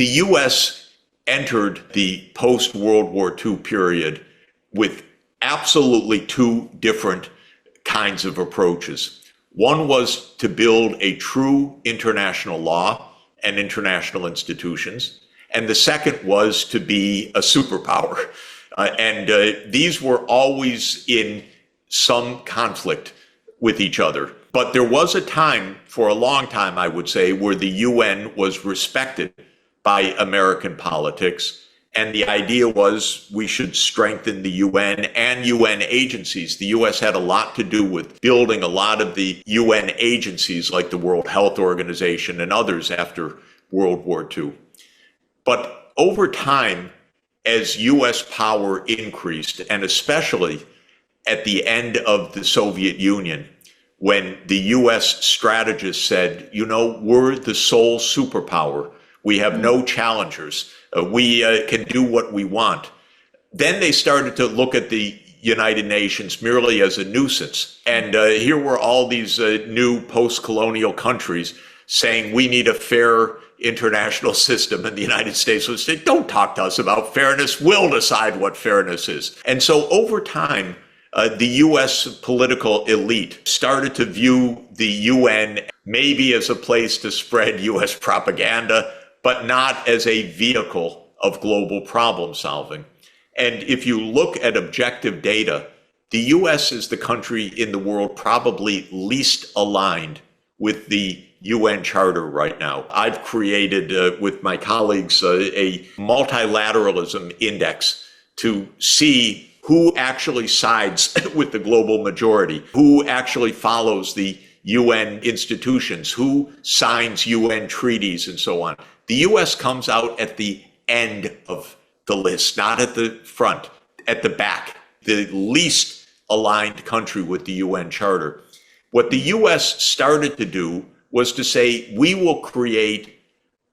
The U.S. entered the post-World War II period with absolutely two different kinds of approaches. One was to build a true international law and international institutions, and the second was to be a superpower. These were always in some conflict with each other. But there was a time, for a long time, I would say, where the UN was respected by American politics. And the idea was we should strengthen the UN and UN agencies. The US had a lot to do with building a lot of the UN agencies like the World Health Organization and others after World War II. But over time, as US power increased, and especially at the end of the Soviet Union, when the US strategists said, you know, we're the sole superpower, we have no challengers, we can do what we want. Then they started to look at the United Nations merely as a nuisance. And here were all these new post-colonial countries saying we need a fair international system, and the United States would say, don't talk to us about fairness, we'll decide what fairness is. And so over time, the US political elite started to view the UN maybe as a place to spread US propaganda, but not as a vehicle of global problem solving. And if you look at objective data, the US is the country in the world probably least aligned with the UN Charter right now. I've created with my colleagues a multilateralism index to see who actually sides with the global majority, who actually follows the UN institutions, who signs UN treaties and so on. The US comes out at the end of the list, not at the front, at the back, the least aligned country with the UN Charter. What the US started to do was to say, we will create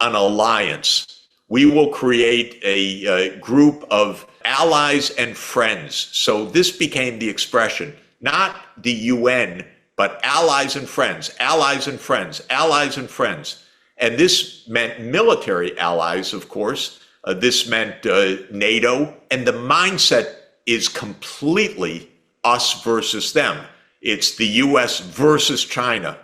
an alliance. We will create a group of allies and friends. So this became the expression, not the UN, but allies and friends, allies and friends, allies and friends. And this meant military allies, of course. This meant NATO. And the mindset is completely us versus them. It's the US versus China.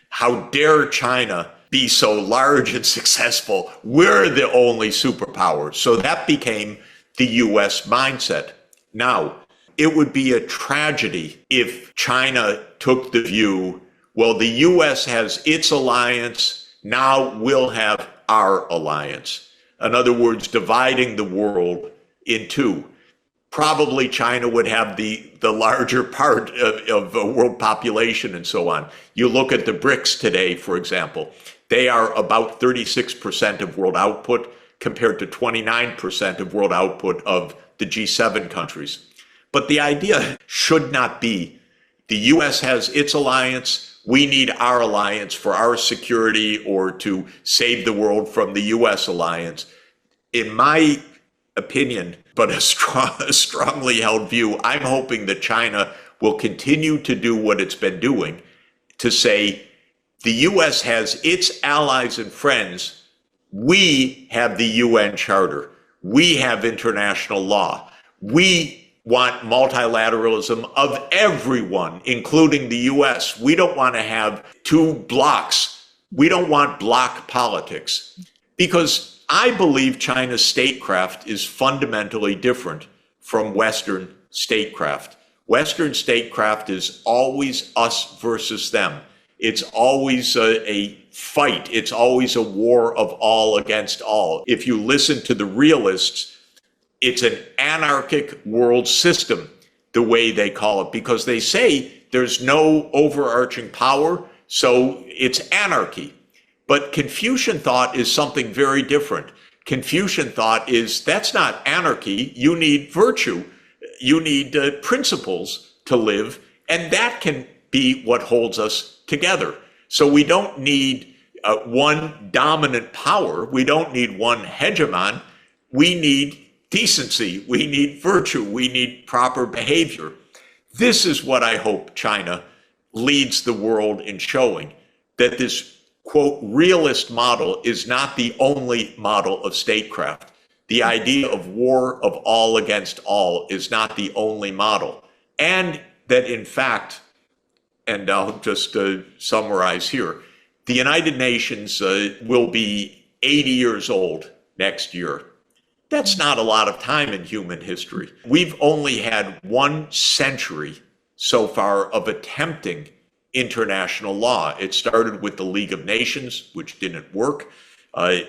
How dare China be so large and successful? We're the only superpower. So that became the US mindset. Now, it would be a tragedy if China took the view, well, the US has its alliance, now we'll have our alliance. In other words, dividing the world in two. Probably China would have the larger part of world population and so on. You look at the BRICS today, for example, they are about 36% of world output compared to 29% of world output of the G7 countries. But the idea should not be the US has its alliance, we need our alliance for our security or to save the world from the US alliance. In my opinion, but a strongly held view, I'm hoping that China will continue to do what it's been doing, to say the US has its allies and friends, we have the UN Charter, we have international law, we want multilateralism of everyone, including the US. We don't want to have two blocks. We don't want bloc politics. Because I believe China's statecraft is fundamentally different from Western statecraft. Western statecraft is always us versus them. It's always a fight. It's always a war of all against all. If you listen to the realists, it's an anarchic world system, the way they call it, because they say there's no overarching power, so it's anarchy. But Confucian thought is something very different. Confucian thought is that's not anarchy. You need virtue. You need principles to live, and that can be what holds us together. So we don't need one dominant power. We don't need one hegemon. We need decency. We need virtue. We need proper behavior. This is what I hope China leads the world in showing, that this quote, realist model is not the only model of statecraft. The idea of war of all against all is not the only model. And that in fact, and I'll just summarize here, the United Nations will be 80 years old next year. That's not a lot of time in human history. We've only had 1 century so far of attempting international law. It started with the League of Nations, which didn't work.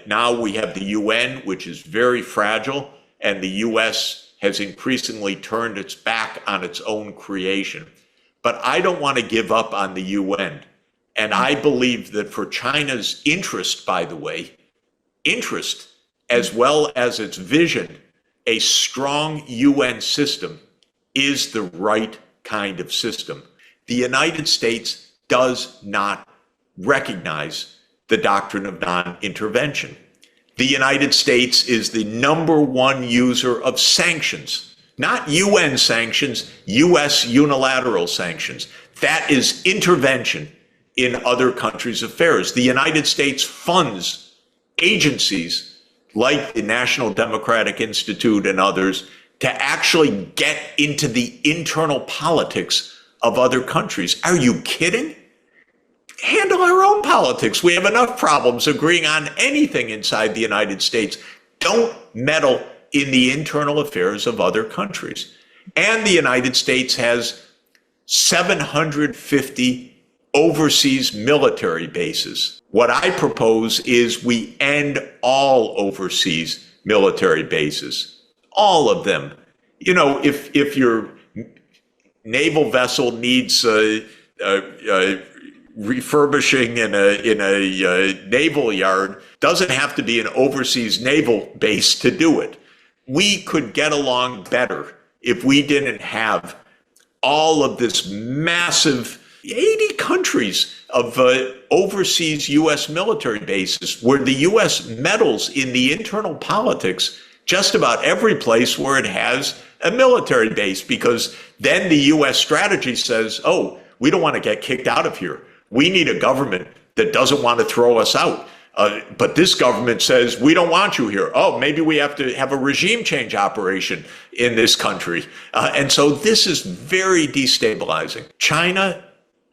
Now we have the UN, which is very fragile, and the US has increasingly turned its back on its own creation. But I don't want to give up on the UN. And I believe that for China's interest, by the way, interest as well as its vision, a strong UN system is the right kind of system. The United States does not recognize the doctrine of non-intervention. The United States is the #1 user of sanctions, not UN sanctions, US unilateral sanctions. That is intervention in other countries' affairs. The United States funds agencies like the National Democratic Institute and others to actually get into the internal politics of other countries. Are you kidding? Handle our own politics. We have enough problems agreeing on anything inside the United States. Don't meddle in the internal affairs of other countries. And the United States has 750 overseas military bases. What I propose is we end all overseas military bases, all of them. You know, if your naval vessel needs refurbishing in a naval yard, doesn't have to be an overseas naval base to do it. We could get along better if we didn't have all of this massive 80 countries of overseas U.S. military bases where the U.S. meddles in the internal politics just about every place where it has a military base, because then the U.S. strategy says, oh, we don't want to get kicked out of here. We need a government that doesn't want to throw us out. But this government says, we don't want you here. Oh, maybe we have to have a regime change operation in this country. And so this is very destabilizing. China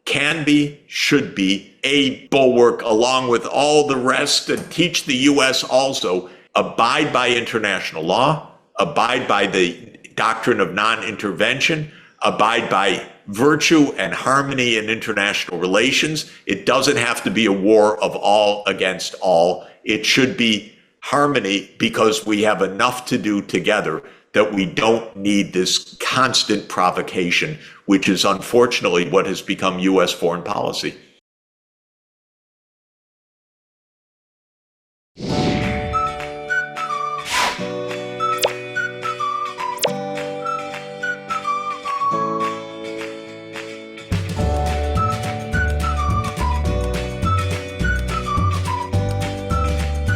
can be, should be a bulwark along with all the rest, and teach the U.S. also abide by international law, abide by the doctrine of non-intervention, abide by virtue and harmony in international relations. It doesn't have to be a war of all against all. It should be harmony because we have enough to do together that we don't need this constant provocation, which is unfortunately what has become U.S. foreign policy.